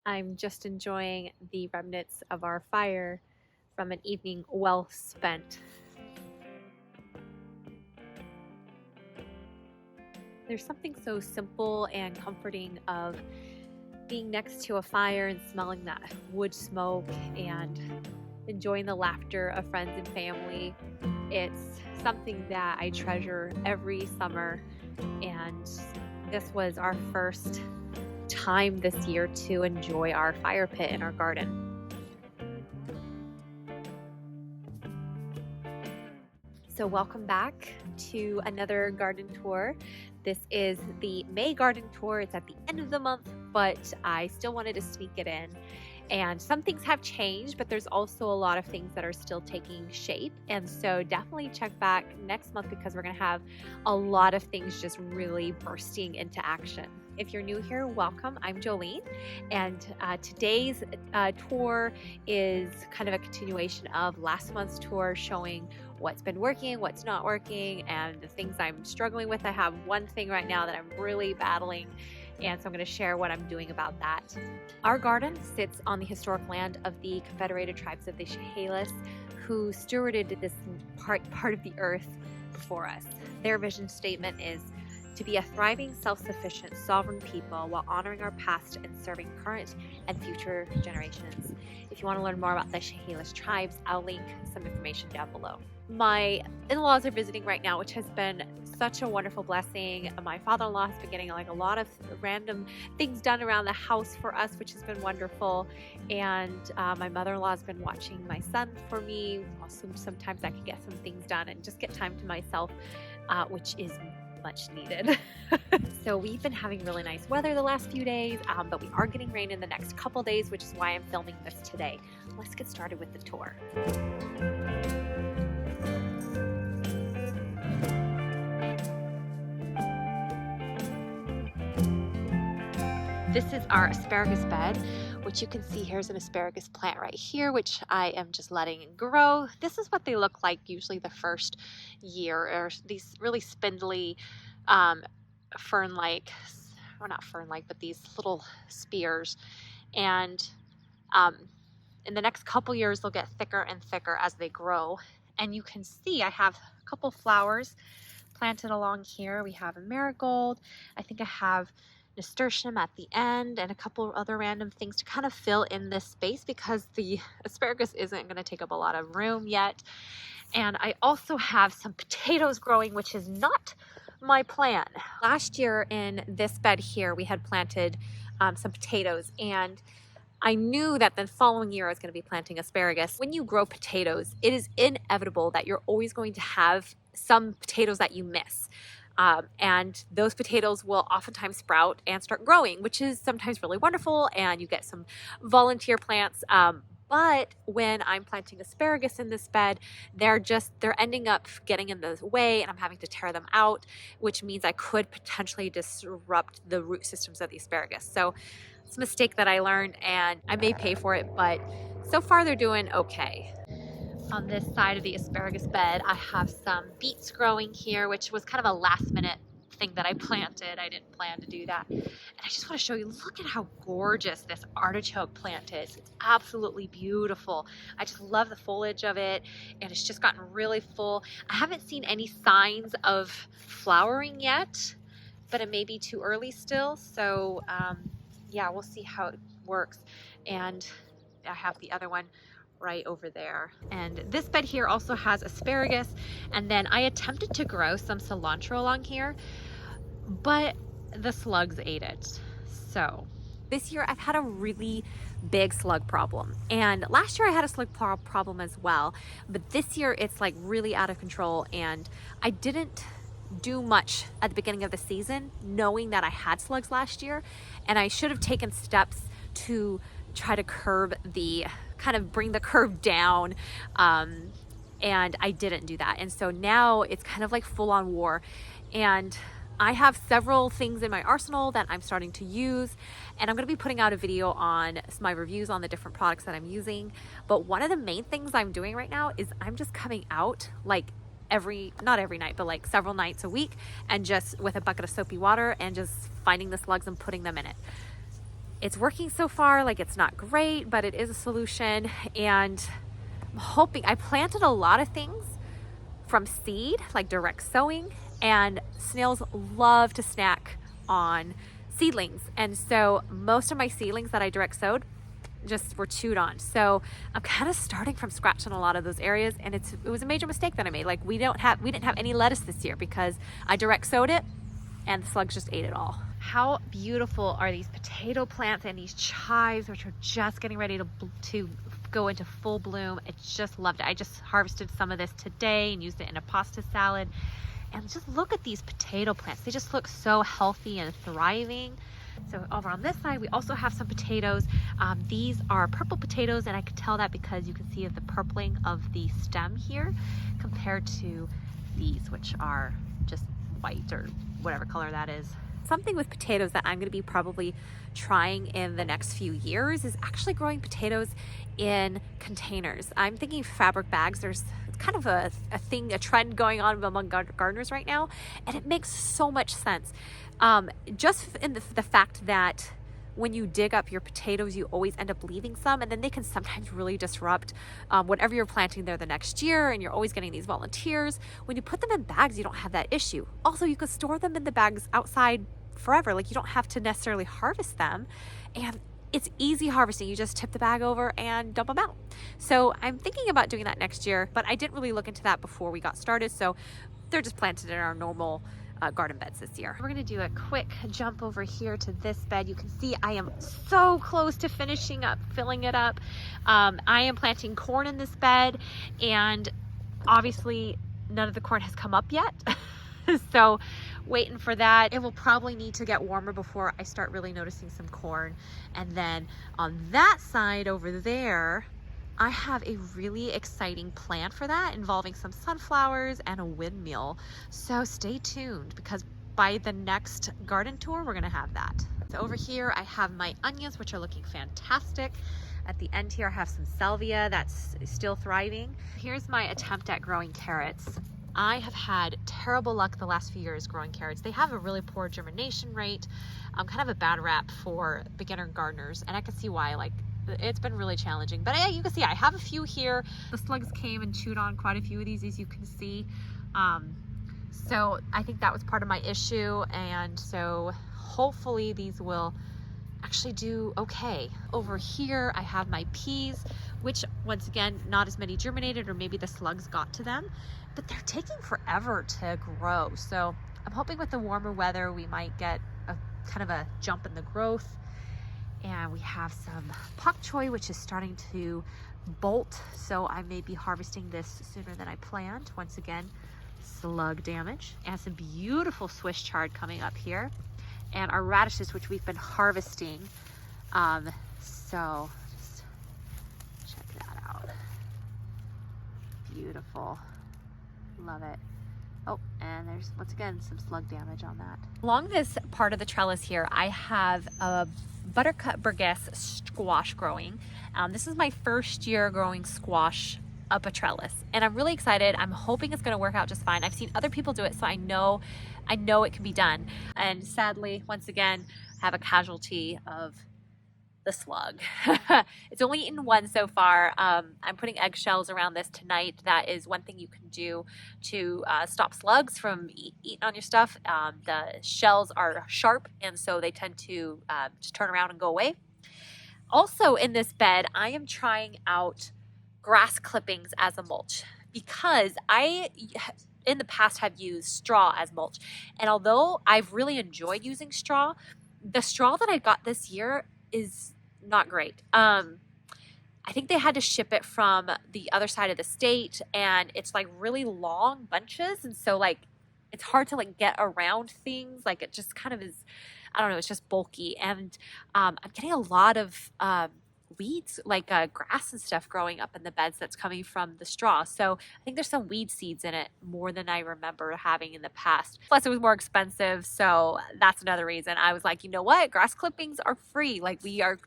I'm just enjoying the remnants of our fire from an evening well spent. There's something so simple and comforting of being next to a fire and smelling that wood smoke and enjoying the laughter of friends and family. It's something that I treasure every summer, and this was our first time this year to enjoy our fire pit in our garden. So welcome back to another garden tour. This is the May garden tour. It's at the end of the month, but I still wanted to sneak it in. And some things have changed, but there's also a lot of things that are still taking shape. And so definitely check back next month because we're going to have a lot of things just really bursting into action. If you're new here, welcome. I'm Jolene, and today's tour is kind of a continuation of last month's tour, showing what's been working, what's not working, and the things I'm struggling with. I have one thing right now that I'm really battling, and so I'm going to share what I'm doing about that. Our garden sits on the historic land of the Confederated tribes of the Chehalis, who stewarded this part of the earth before us. Their vision statement is to be a thriving, self-sufficient, sovereign people while honoring our past and serving current and future generations. If you want to learn more about the Chehalis tribes, I'll link some information down below. My in-laws are visiting right now, which has been such a wonderful blessing. My father-in-law has been getting like a lot of random things done around the house for us, which has been wonderful. And my mother-in-law has been watching my son for me. Also, sometimes I can get some things done and just get time to myself, which is much needed. So we've been having really nice weather the last few days, but we are getting rain in the next couple days, which is why I'm filming this today. Let's get started with the tour. This is our asparagus bed, which you can see here's an asparagus plant right here, which I am just letting grow. This is what they look like usually the first year, or these really spindly fern-like, or not fern-like, but these little spears. And in the next couple years, they'll get thicker and thicker as they grow. And you can see I have a couple flowers planted along here. We have a marigold. I think I have nasturtium at the end and a couple other random things to kind of fill in this space because the asparagus isn't going to take up a lot of room yet. And I also have some potatoes growing, which is not my plan. Last year in this bed here, we had planted some potatoes, and I knew that the following year I was going to be planting asparagus. When you grow potatoes, it is inevitable that you're always going to have some potatoes that you miss. And those potatoes will oftentimes sprout and start growing, which is sometimes really wonderful, and you get some volunteer plants. But when I'm planting asparagus in this bed, they're ending up getting in the way, and I'm having to tear them out, which means I could potentially disrupt the root systems of the asparagus. So it's a mistake that I learned, and I may pay for it, but so far they're doing okay. On this side of the asparagus bed, I have some beets growing here, which was kind of a last minute thing that I planted. I didn't plan to do that. And I just want to show you, look at how gorgeous this artichoke plant is. It's absolutely beautiful. I just love the foliage of it, and it's just gotten really full. I haven't seen any signs of flowering yet, but it may be too early still. So yeah, we'll see how it works. And I have the other one right over there. And this bed here also has asparagus, and then I attempted to grow some cilantro along here, but the slugs ate it. So this year I've had a really big slug problem, and last year I had a slug problem as well, but this year it's like really out of control, and I didn't do much at the beginning of the season knowing that I had slugs last year, and I should have taken steps to try to bring the curve down, and I didn't do that. And so now it's kind of like full-on war, and I have several things in my arsenal that I'm starting to use, and I'm going to be putting out a video on my reviews on the different products that I'm using. But one of the main things I'm doing right now is I'm just coming out like not every night, but like several nights a week, and just with a bucket of soapy water and just finding the slugs and putting them in it. It's working so far. Like, it's not great, but it is a solution. And I'm hoping, I planted a lot of things from seed, like direct sowing, and snails love to snack on seedlings. And so most of my seedlings that I direct sowed just were chewed on. So I'm kind of starting from scratch in a lot of those areas, and it was a major mistake that I made. Like, we didn't have any lettuce this year because I direct sowed it and the slugs just ate it all. How beautiful are these potato plants and these chives, which are just getting ready to go into full bloom. I just loved it. I just harvested some of this today and used it in a pasta salad. And just look at these potato plants. They just look so healthy and thriving. So over on this side, we also have some potatoes. These are purple potatoes, and I could tell that because you can see the purpling of the stem here compared to these, which are just white or whatever color that is. Something with potatoes that I'm going to be probably trying in the next few years is actually growing potatoes in containers. I'm thinking fabric bags. There's kind of a trend going on among gardeners right now, and it makes so much sense. Just in the fact that when you dig up your potatoes, you always end up leaving some, and then they can sometimes really disrupt whatever you're planting there the next year, and you're always getting these volunteers. When you put them in bags, you don't have that issue. Also, you can store them in the bags outside forever. Like, you don't have to necessarily harvest them, and it's easy harvesting. You just tip the bag over and dump them out. So I'm thinking about doing that next year, but I didn't really look into that before we got started. So they're just planted in our normal garden beds this year. We're gonna do a quick jump over here to this bed. You can see I am so close to finishing up, filling it up. I am planting corn in this bed, and obviously none of the corn has come up yet. So waiting for that. It will probably need to get warmer before I start really noticing some corn. And then on that side over there, I have a really exciting plan for that involving some sunflowers and a windmill. So stay tuned, because by the next garden tour, we're gonna have that. So over here, I have my onions, which are looking fantastic. At the end here, I have some salvia that's still thriving. Here's my attempt at growing carrots. I have had terrible luck the last few years growing carrots. They have a really poor germination rate, kind of a bad rap for beginner gardeners, and I can see why. Like, it's been really challenging. But yeah, you can see I have a few here. The slugs came and chewed on quite a few of these, as you can see. So I think that was part of my issue, and so hopefully these will actually do okay. Over here I have my peas, which once again, not as many germinated, or maybe the slugs got to them, but they're taking forever to grow. So I'm hoping with the warmer weather we might get a kind of a jump in the growth. And we have some pak choi, which is starting to bolt, so I may be harvesting this sooner than I planned. Once again, slug damage. And some beautiful Swiss chard coming up here, and our radishes, which we've been harvesting. So just check that out. Beautiful. Love it. Oh, and there's once again some slug damage on that. Along this part of the trellis here, I have a buttercup burgess squash growing. This is my first year growing squash up a trellis, and I'm really excited. I'm hoping it's going to work out just fine. I've seen other people do it, so I know it can be done. And sadly, once again, I have a casualty of the slug. It's only eaten one so far. I'm putting eggshells around this tonight. That is one thing you can do to stop slugs from eating on your stuff. The shells are sharp, and so they tend to just turn around and go away. Also in this bed, I am trying out grass clippings as a mulch, because I in the past have used straw as mulch, and although I've really enjoyed using straw, the straw that I got this year is not great. I think they had to ship it from the other side of the state, and it's like really long bunches, and so like it's hard to like get around things. Like, it just kind of is, I don't know, it's just bulky, and I'm getting a lot of weeds, like grass and stuff growing up in the beds that's coming from the straw. So I think there's some weed seeds in it more than I remember having in the past. Plus it was more expensive, so that's another reason. I was like, you know what, grass clippings are free. Like, we are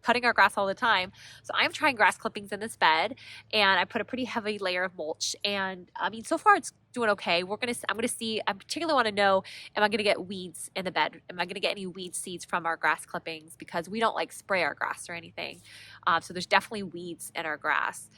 cutting our grass all the time. So I'm trying grass clippings in this bed, and I put a pretty heavy layer of mulch. And I mean, so far it's doing okay. I'm gonna see, I particularly want to know, am I gonna get weeds in the bed? Am I gonna get any weed seeds from our grass clippings? Because we don't like spray our grass or anything. So there's definitely weeds in our grass.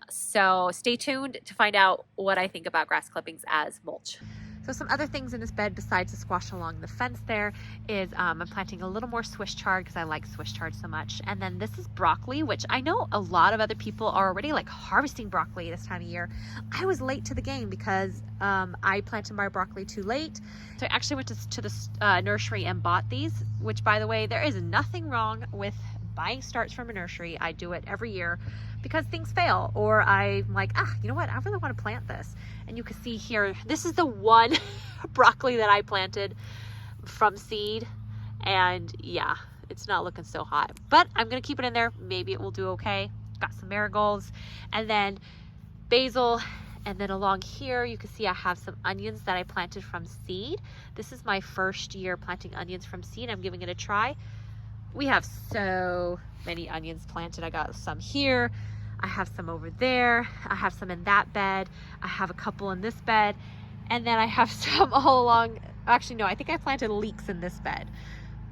So stay tuned to find out what I think about grass clippings as mulch. So some other things in this bed besides the squash along the fence there is I'm planting a little more Swiss chard because I like Swiss chard so much. And then this is broccoli, which I know a lot of other people are already like harvesting broccoli this time of year. I was late to the game because I planted my broccoli too late. So I actually went to the nursery and bought these, which by the way, there is nothing wrong with buying starts from a nursery. I do it every year because things fail, or I'm like, you know what, I really want to plant this. And you can see here, this is the one broccoli that I planted from seed, and yeah, it's not looking so hot, but I'm gonna keep it in there. Maybe it will do okay. Got some marigolds and then basil. And then along here, you can see I have some onions that I planted from seed. This is my first year planting onions from seed. I'm giving it a try. We have so many onions planted. I got some here. I have some over there. I have some in that bed. I have a couple in this bed. And then I have some all along. Actually, no, I think I planted leeks in this bed.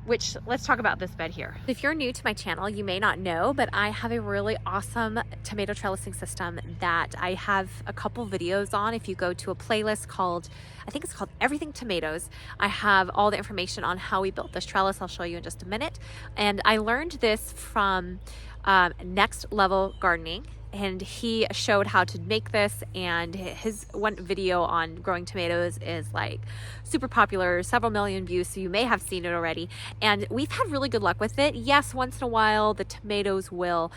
Which, let's talk about this bed here. If you're new to my channel, you may not know, but I have a really awesome tomato trellising system that I have a couple videos on. If you go to a playlist called, I think it's called Everything Tomatoes, I have all the information on how we built this trellis. I'll show you in just a minute. And I learned this from Next Level Gardening, and he showed how to make this, and his one video on growing tomatoes is like super popular, several million views, so you may have seen it already. And we've had really good luck with it. Yes, once in a while the tomatoes will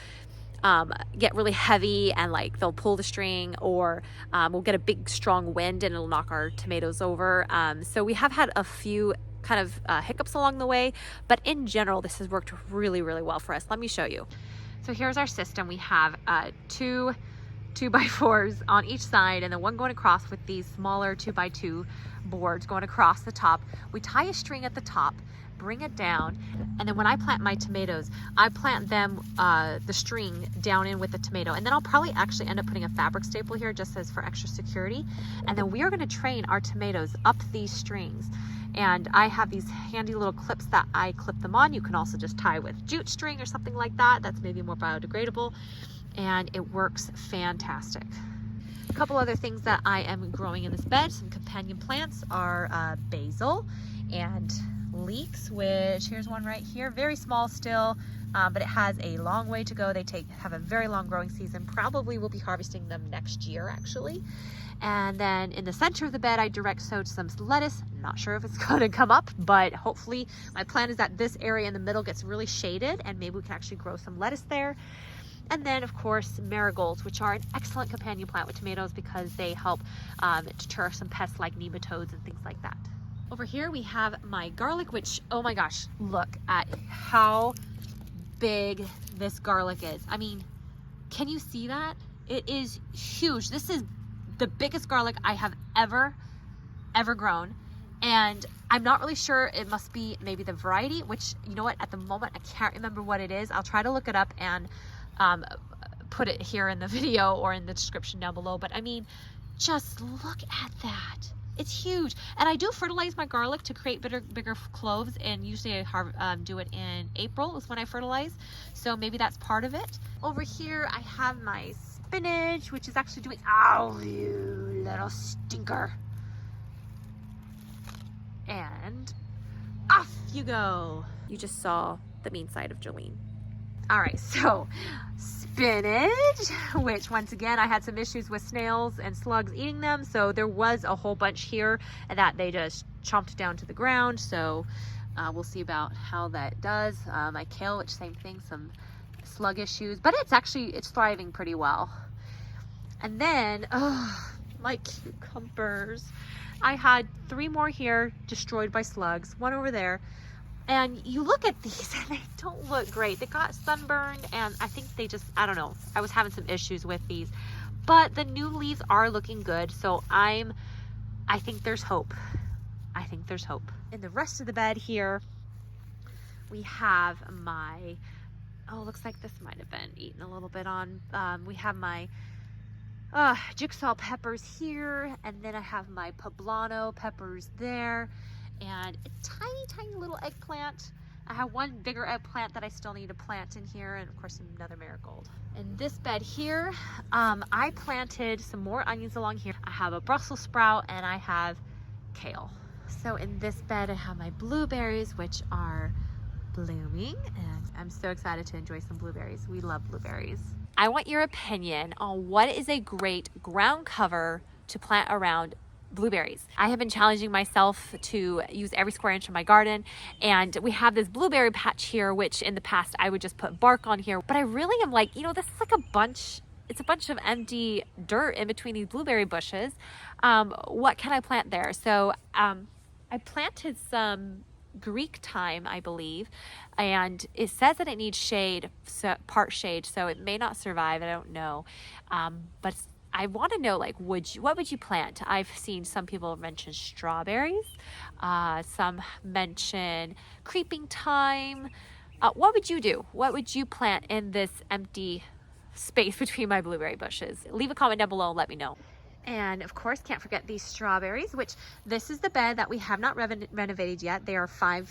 get really heavy and like they'll pull the string, or we'll get a big strong wind and it'll knock our tomatoes over. So we have had a few kind of hiccups along the way, but in general this has worked really, really well for us. Let me show you. So here's our system. We have two 2x4s on each side, and then one going across with these smaller 2x2 boards going across the top. We tie a string at the top, bring it down, and then when I plant my tomatoes, I plant them the string down in with the tomato, and then I'll probably actually end up putting a fabric staple here just as for extra security. And then we are going to train our tomatoes up these strings. And I have these handy little clips that I clip them on. You can also just tie with jute string or something like that. That's maybe more biodegradable, and it works fantastic. A couple other things that I am growing in this bed, some companion plants, are basil and leeks, which here's one right here, very small still, but it has a long way to go. They have a very long growing season. Probably will be harvesting them next year actually. And then in the center of the bed, I direct sowed some lettuce. Not sure if it's going to come up, but hopefully my plan is that this area in the middle gets really shaded and maybe we can actually grow some lettuce there. And then of course marigolds, which are an excellent companion plant with tomatoes because they help deter some pests like nematodes and things like that. Over here we have my garlic, which, oh my gosh, look at how big this garlic is. I mean, can you see that? It is huge. This is the biggest garlic I have ever grown, and I'm not really sure. It must be maybe the variety, which, you know what, at the moment I can't remember what it is. I'll try to look it up and put it here in the video or in the description down below. But I mean, just look at that. It's huge. And I do fertilize my garlic to create bigger cloves, and usually I do it in April is when I fertilize, so maybe that's part of it. Over here I have my spinach, which is actually doing, ow, you little stinker. And off you go. You just saw the mean side of Jolene. All right, so spinach, which once again, I had some issues with snails and slugs eating them. So there was a whole bunch here that they just chomped down to the ground. So we'll see about how that does. My kale, which same thing, some slug issues, but it's thriving pretty well. And then, my cucumbers. I had 3 more here destroyed by slugs, one over there. And you look at these and they don't look great. They got sunburned, and I think they just, I don't know, I was having some issues with these. But the new leaves are looking good, so I think there's hope. I think there's hope. In the rest of the bed here, we have my Oh, looks like this might have been eaten a little bit on. We have my jigsaw peppers here, and then I have my poblano peppers there, and a tiny little eggplant. I have one bigger eggplant that I still need to plant in here, and of course another marigold. In this bed here, I planted some more onions along here. I have a Brussels sprout and I have kale. So in this bed I have my blueberries, which are blooming, and I'm so excited to enjoy some blueberries. We love blueberries. I want your opinion on what is a great ground cover to plant around blueberries. I have been challenging myself to use every square inch of my garden, and we have this blueberry patch here, which in the past I would just put bark on here, but I really am like, you know, this is like it's a bunch of empty dirt in between these blueberry bushes. What can I plant there? So I planted some Greek thyme, I believe, and it says that it needs shade, so part shade, so it may not survive. I don't know, but I want to know, like, what would you plant? I've seen some people mention strawberries, some mention creeping thyme. What would you do? What would you plant in this empty space between my blueberry bushes? Leave a comment down below and let me know. And of course, can't forget these strawberries, which this is the bed that we have not renovated yet. They are 5,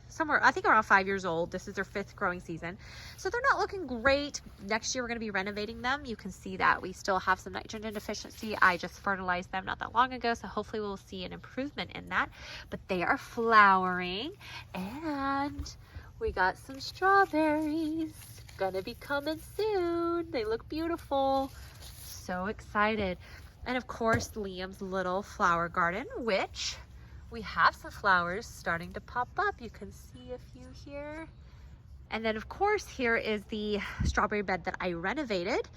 somewhere, I think around 5 years old. This is their 5th growing season. So they're not looking great. Next year, we're gonna be renovating them. You can see that we still have some nitrogen deficiency. I just fertilized them not that long ago, so hopefully we'll see an improvement in that. But they are flowering, and we got some strawberries. Gonna be coming soon. They look beautiful. So excited. And of course, Liam's little flower garden, which we have some flowers starting to pop up. You can see a few here. And then of course, here is the strawberry bed that I renovated,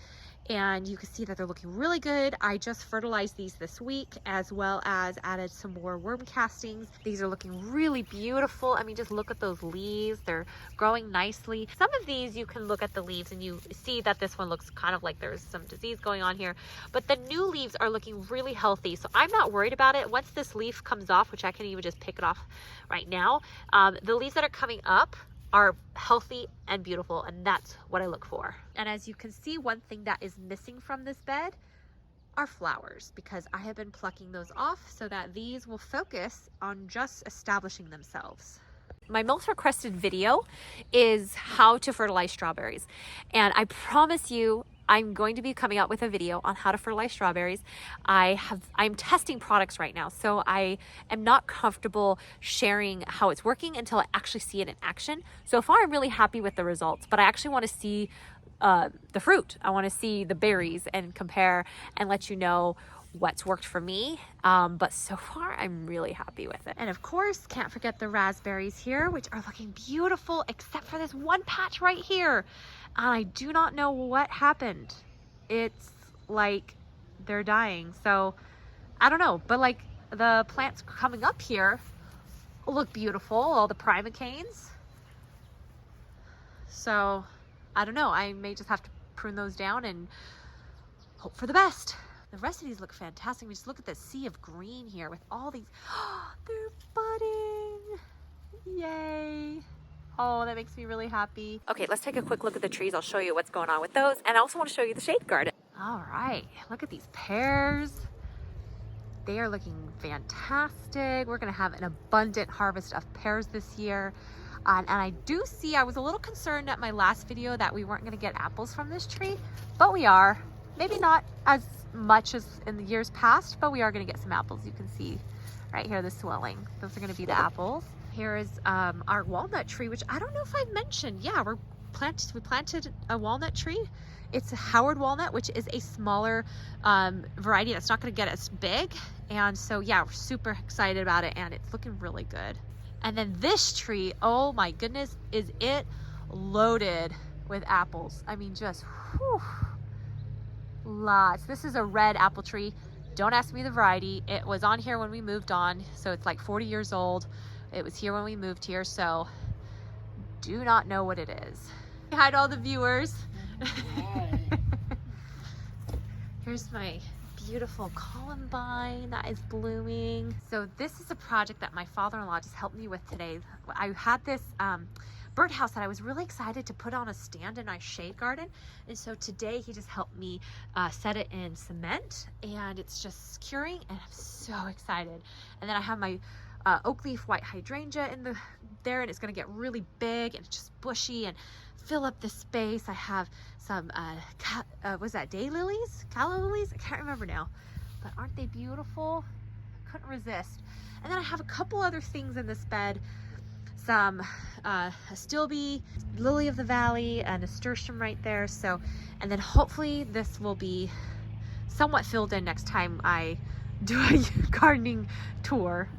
and you can see that they're looking really good. I just fertilized these this week, as well as added some more worm castings. These are looking really beautiful. I mean, just look at those leaves. They're growing nicely. Some of these, you can look at the leaves and you see that this one looks kind of like there's some disease going on here, but the new leaves are looking really healthy. So I'm not worried about it. Once this leaf comes off, which I can even just pick it off right now, the leaves that are coming up are healthy and beautiful, and that's what I look for. And as you can see, one thing that is missing from this bed are flowers, because I have been plucking those off so that these will focus on just establishing themselves. My most requested video is how to fertilize strawberries, and I promise you I'm going to be coming out with a video on how to fertilize strawberries. I'm testing products right now, so I am not comfortable sharing how it's working until I actually see it in action. So far, I'm really happy with the results, but I actually want to see the fruit. I want to see the berries and compare and let you know what's worked for me. But so far, I'm really happy with it. And of course, can't forget the raspberries here, which are looking beautiful, except for this one patch right here. I do not know what happened. It's like they're dying. So I don't know, but like the plants coming up here look beautiful, all the primocanes. So I don't know, I may just have to prune those down and hope for the best. The rest of these look fantastic. We just look at the sea of green here with all these. They're budding. Yay. Oh, that makes me really happy. Okay, let's take a quick look at the trees. I'll show you what's going on with those. And I also want to show you the shade garden. All right, look at these pears. They are looking fantastic. We're gonna have an abundant harvest of pears this year. And I do see, I was a little concerned at my last video that we weren't gonna get apples from this tree, but we are. Maybe not as much as in the years past, but we are gonna get some apples. You can see right here, the swelling. Those are gonna be the apples. Here is our walnut tree, which I don't know if I've mentioned. Yeah, we planted a walnut tree. It's a Howard walnut, which is a smaller variety that's not gonna get as big. And so yeah, we're super excited about it, and it's looking really good. And then this tree, oh my goodness, is it loaded with apples. I mean, just whew, lots. This is a red apple tree. Don't ask me the variety. It was on here when we moved on, so it's like 40 years old. It was here when we moved here, so do not know what it is. Hi to all the viewers. Hi. Here's my beautiful columbine that is blooming. So this is a project that my father-in-law just helped me with today. I had this birdhouse that I was really excited to put on a stand in my shade garden. And so today he just helped me set it in cement, and it's just curing, and I'm so excited. And then I have my oak leaf white hydrangea in there, and it's going to get really big and just bushy and fill up the space. I have some was that daylilies, calla lilies? I can't remember now, but aren't they beautiful? Couldn't resist. And then I have a couple other things in this bed, some astilbe, lily of the valley, a nasturtium right there. So, and then hopefully this will be somewhat filled in next time I do a gardening tour.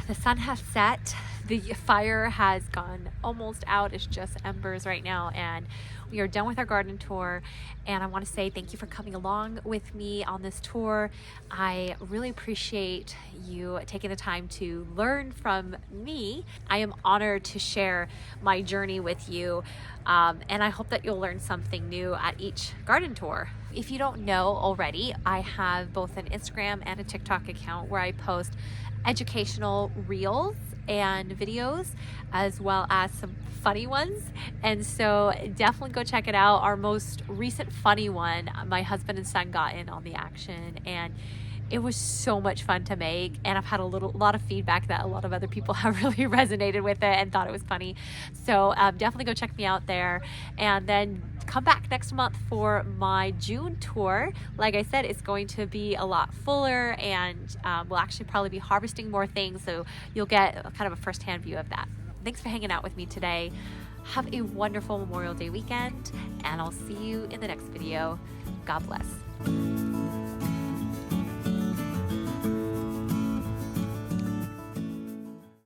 The sun has set, the fire has gone almost out, it's just embers right now, and we are done with our garden tour. And I want to say thank you for coming along with me on this tour. I really appreciate you taking the time to learn from me. I am honored to share my journey with you, and I hope that you'll learn something new at each garden tour. If you don't know already, I have both an Instagram and a TikTok account where I post educational reels and videos, as well as some funny ones. And so definitely go check it out. Our most recent funny one, my husband and son got in on the action, and it was so much fun to make, and I've had a lot of feedback that a lot of other people have really resonated with it and thought it was funny. So definitely go check me out there, and then come back next month for my June tour. Like I said, it's going to be a lot fuller, and we'll actually probably be harvesting more things, so you'll get kind of a first-hand view of that. Thanks for hanging out with me today. Have a wonderful Memorial Day weekend, and I'll see you in the next video. God bless.